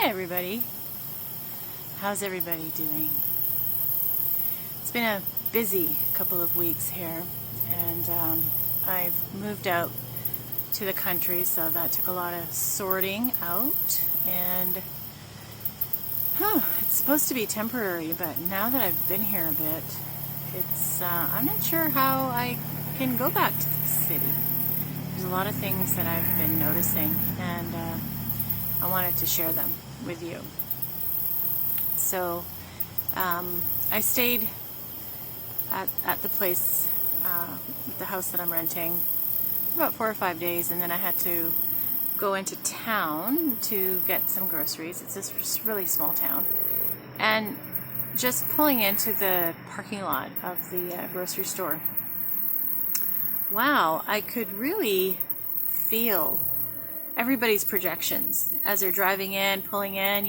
Hi everybody. How's everybody doing? It's been a busy couple of weeks here, and I've moved out to the country, so that took a lot of sorting out, and it's supposed to be temporary, but now that I've been here a bit, I'm not sure how I can go back to the city. There's a lot of things that I've been noticing, and I wanted to share them with you. So I stayed at the place, the house that I'm renting, for about 4 or 5 days, and then I had to go into town to get some groceries. It's this really small town, and just pulling into the parking lot of the grocery store, wow, I could really feel everybody's projections as they're driving in, pulling in.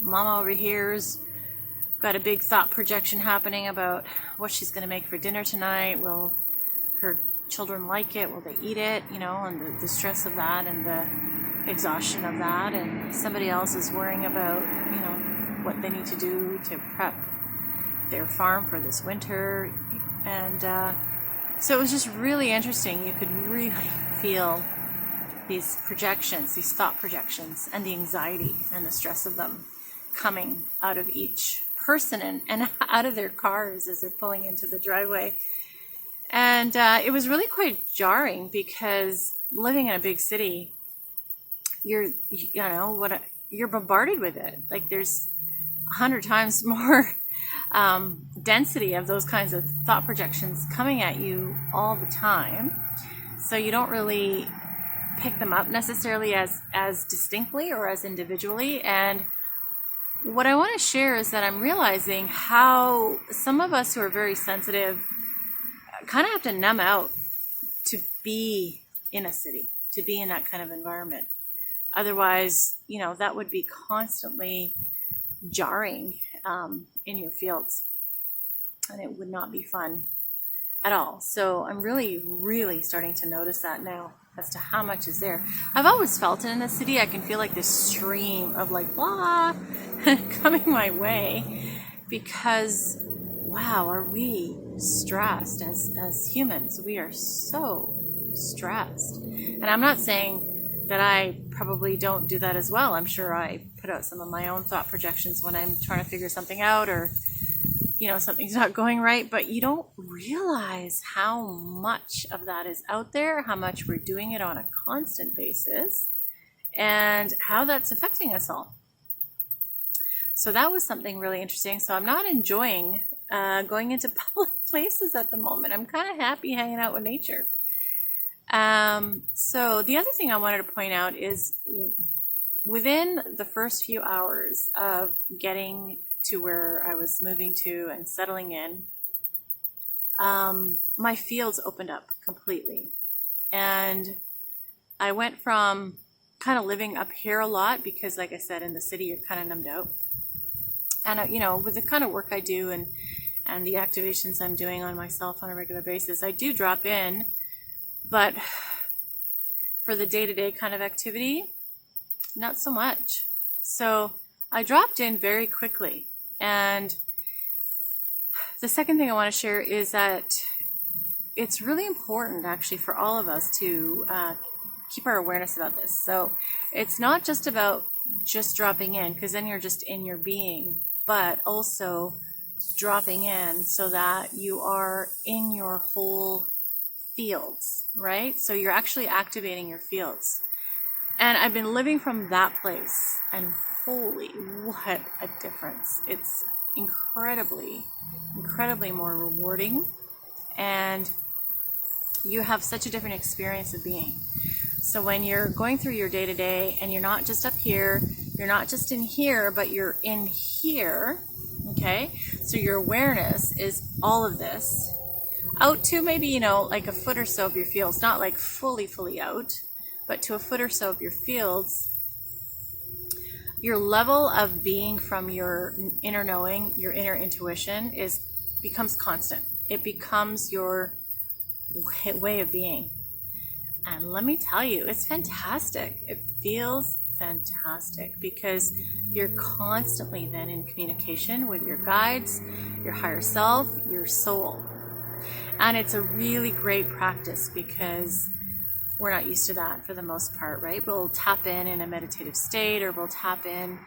Mama over here's got a big thought projection happening about what she's going to make for dinner tonight. Will her children like it? Will they eat it? And the stress of that and the exhaustion of that. And somebody else is worrying about, what they need to do to prep their farm for this winter. And so it was just really interesting. You could really feel these projections, these thought projections, and the anxiety and the stress of them coming out of each person and out of their cars as they're pulling into the driveway. And it was really quite jarring, because living in a big city, you're bombarded with it. Like, there's 100 times more density of those kinds of thought projections coming at you all the time. So you don't really pick them up necessarily as distinctly or as individually. And what I want to share is that I'm realizing how some of us who are very sensitive kind of have to numb out to be in a city, to be in that kind of environment. Otherwise, that would be constantly jarring in your fields, and it would not be fun at all. So I'm really, really starting to notice that now as to how much is there. I've always felt it in the city. I can feel like this stream of blah coming my way, because wow, are we stressed as humans? We are so stressed. And I'm not saying that I probably don't do that as well. I'm sure I put out some of my own thought projections when I'm trying to figure something out, or something's not going right, but you don't realize how much of that is out there, how much we're doing it on a constant basis, and how that's affecting us all. So that was something really interesting. So I'm not enjoying going into public places at the moment. I'm kind of happy hanging out with nature. So the other thing I wanted to point out is, within the first few hours of getting to where I was moving to and settling in, my fields opened up completely. And I went from kind of living up here a lot, because like I said, in the city, you're kind of numbed out. And, with the kind of work I do and the activations I'm doing on myself on a regular basis, I do drop in, but for the day-to-day kind of activity, not so much. So I dropped in very quickly. And the second thing I want to share is that it's really important, actually, for all of us to keep our awareness about this. So it's not just about just dropping in, because then you're just in your being, but also dropping in so that you are in your whole fields, right? So you're actually activating your fields. And I've been living from that place, and holy, what a difference. It's incredibly, incredibly more rewarding, and you have such a different experience of being. So when you're going through your day-to-day, and you're not just up here, you're not just in here, but you're in here, okay? So your awareness is all of this, out to maybe, like a foot or so of your fields, not like fully out, but to a foot or so of your fields. Your level of being from your inner knowing, your inner intuition, becomes constant. It becomes your way of being. And let me tell you, it's fantastic. It feels fantastic, because you're constantly then in communication with your guides, your higher self, your soul. And it's a really great practice because we're not used to that for the most part, right? We'll tap in a meditative state, or we'll tap in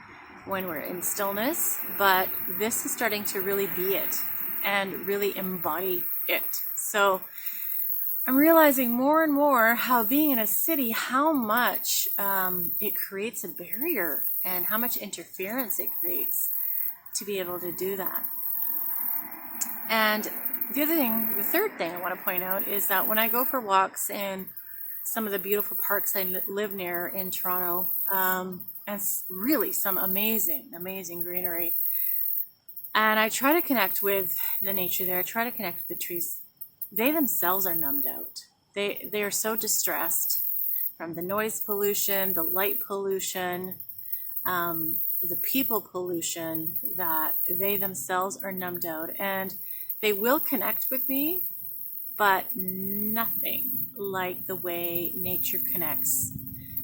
when we're in stillness, but this is starting to really be it and really embody it. So I'm realizing more and more how being in a city, how much it creates a barrier and how much interference it creates to be able to do that. And the third thing I want to point out is that when I go for walks in some of the beautiful parks I live near in Toronto, and really some amazing greenery, and I try to connect with the nature there, I try to connect with the trees. They themselves are numbed out. They are so distressed from the noise pollution, the light pollution, the people pollution, that they themselves are numbed out. And they will connect with me, but nothing like the way nature connects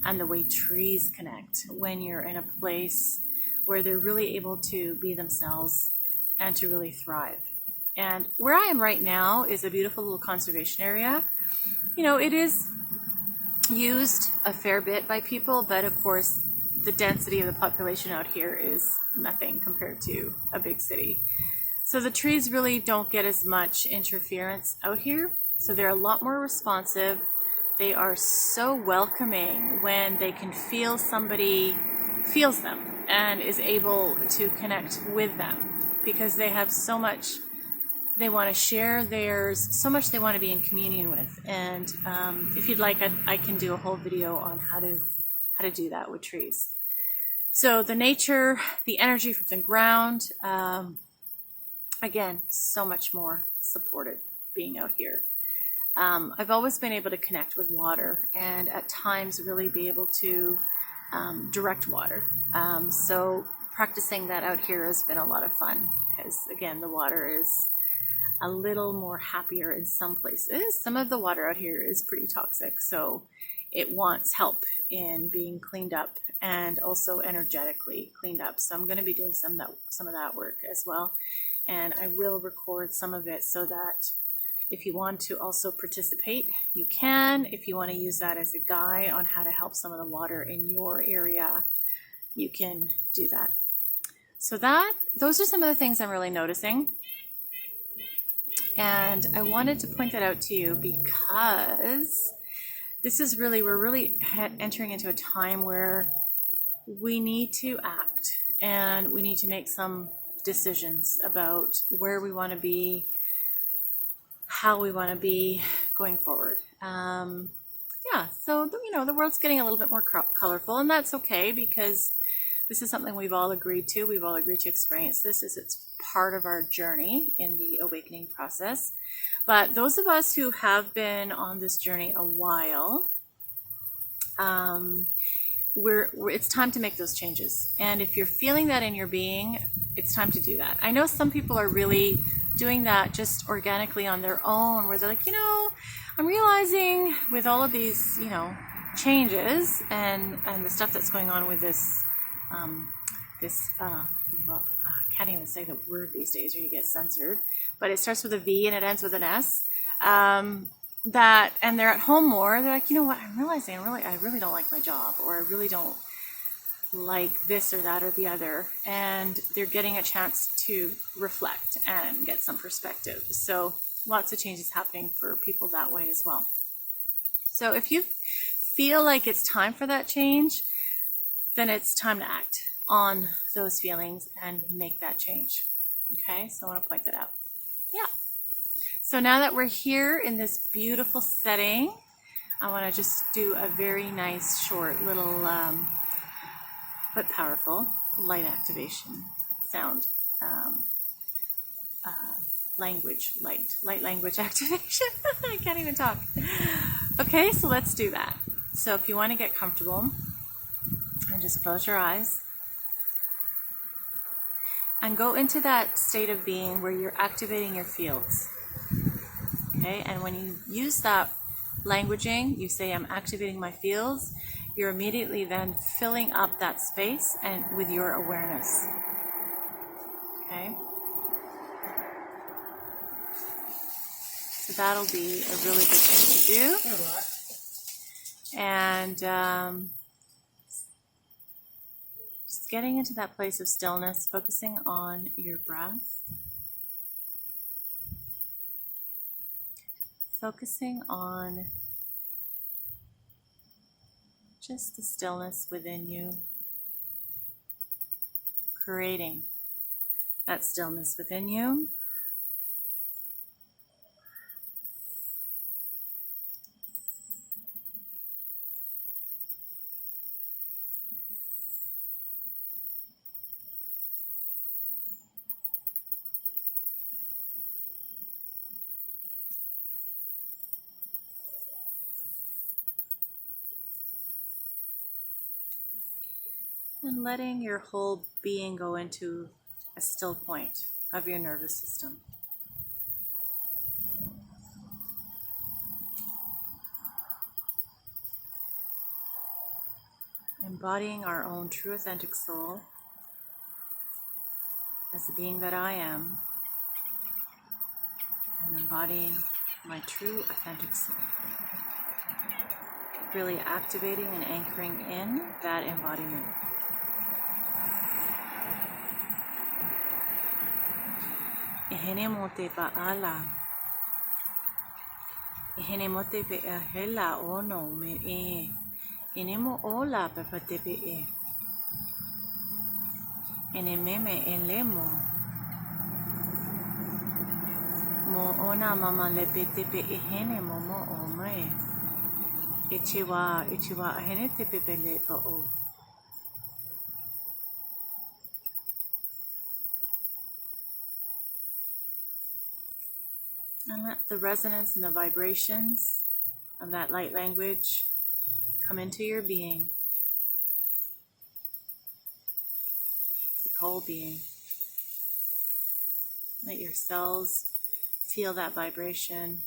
and the way trees connect when you're in a place where they're really able to be themselves and to really thrive. And where I am right now is a beautiful little conservation area. You know, it is used a fair bit by people, but of course the density of the population out here is nothing compared to a big city. So the trees really don't get as much interference out here. So they're a lot more responsive. They are so welcoming when they can feel somebody feels them and is able to connect with them, because they have so much they want to share. There's so much they want to be in communion with. And if you'd like, I can do a whole video on how to do that with trees. So the nature, the energy from the ground, again, so much more supported being out here. I've always been able to connect with water, and at times really be able to direct water. So practicing that out here has been a lot of fun, because again, the water is a little more happier in some places. Some of the water out here is pretty toxic, so it wants help in being cleaned up and also energetically cleaned up. So I'm going to be doing some of that work as well, and I will record some of it so that if you want to also participate, you can. If you want to use that as a guide on how to help some of the water in your area, you can do that. So those are some of the things I'm really noticing. And I wanted to point that out to you because we're really entering into a time where we need to act, and we need to make some decisions about where we want to be, how we want to be going forward. So, the world's getting a little bit more colorful, and that's okay, because this is something we've all agreed to. We've all agreed to experience this as it's part of our journey in the awakening process. But those of us who have been on this journey a while, it's time to make those changes. And if you're feeling that in your being, it's time to do that. I know some people are really doing that just organically on their own, where they're like, I'm realizing with all of these, changes and the stuff that's going on with this, I can't even say the word these days or you get censored, but it starts with a V and it ends with an S, and they're at home more. They're like, I'm realizing I really don't like my job, or I really don't like this or that or the other, and they're getting a chance to reflect and get some perspective. So lots of changes happening for people that way as well. So if you feel like it's time for that change, then it's time to act on those feelings and make that change. Okay, so I want to point that out. Yeah. So now that we're here in this beautiful setting, I want to just do a very nice, short, little, but powerful light activation sound. Light language activation. I can't even talk. Okay, so let's do that. So if you want to get comfortable, and just close your eyes and go into that state of being where you're activating your fields. Okay, and when you use that languaging, you say, I'm activating my fields, you're immediately then filling up that space and with your awareness. Okay? So that'll be a really good thing to do. And just getting into that place of stillness, focusing on your breath. Focusing on just the stillness within you. Creating that stillness within you. And letting your whole being go into a still point of your nervous system. Embodying our own true authentic soul as the being that I am, and embodying my true authentic soul. Really activating and anchoring in that embodiment. Ehene mote pa'ala. Ehene mote pe'ahela ono me e. Enemo ola pepate pe'e. Enememe elemo. Mo ona mama lepete pe'ehene momo o me. Echiwa ahene te pepele pa'o. And let the resonance and the vibrations of that light language come into your being, your whole being. Let your cells feel that vibration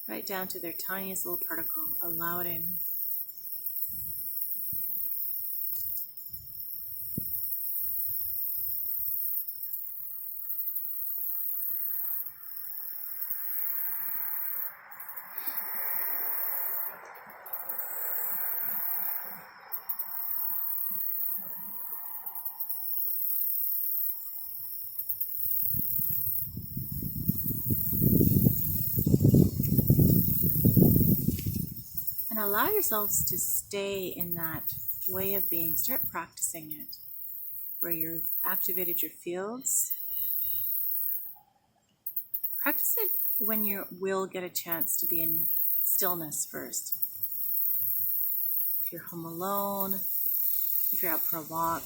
right down to their tiniest little particle. Allow it in. And allow yourselves to stay in that way of being. Start practicing it, where you've activated your fields. Practice it when you will get a chance to be in stillness first. If you're home alone, if you're out for a walk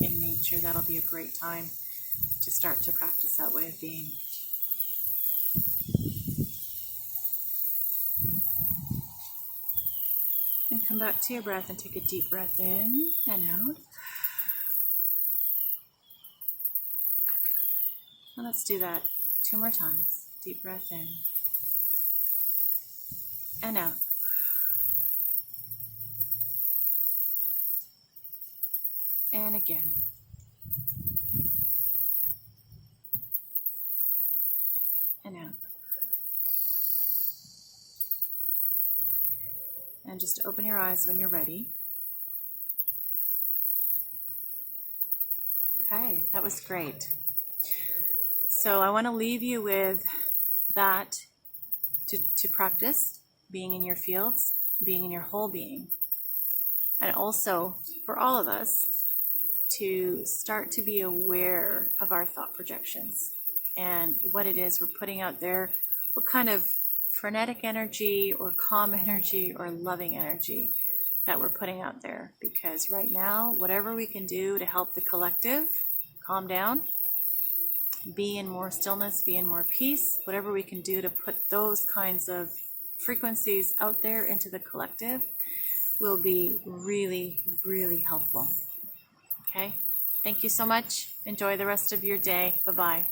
in nature, that'll be a great time to start to practice that way of being. And come back to your breath and take a deep breath in and out. And let's do that 2 more times. Deep breath in and out. And again. And out. And just open your eyes when you're ready. Okay, that was great. So I want to leave you with that to practice, being in your fields, being in your whole being. And also, for all of us, to start to be aware of our thought projections and what it is we're putting out there, what kind of frenetic energy or calm energy or loving energy that we're putting out there. Because right now, whatever we can do to help the collective calm down, be in more stillness, be in more peace, whatever we can do to put those kinds of frequencies out there into the collective will be really, really helpful. Okay? Thank you so much. Enjoy the rest of your day. Bye-bye.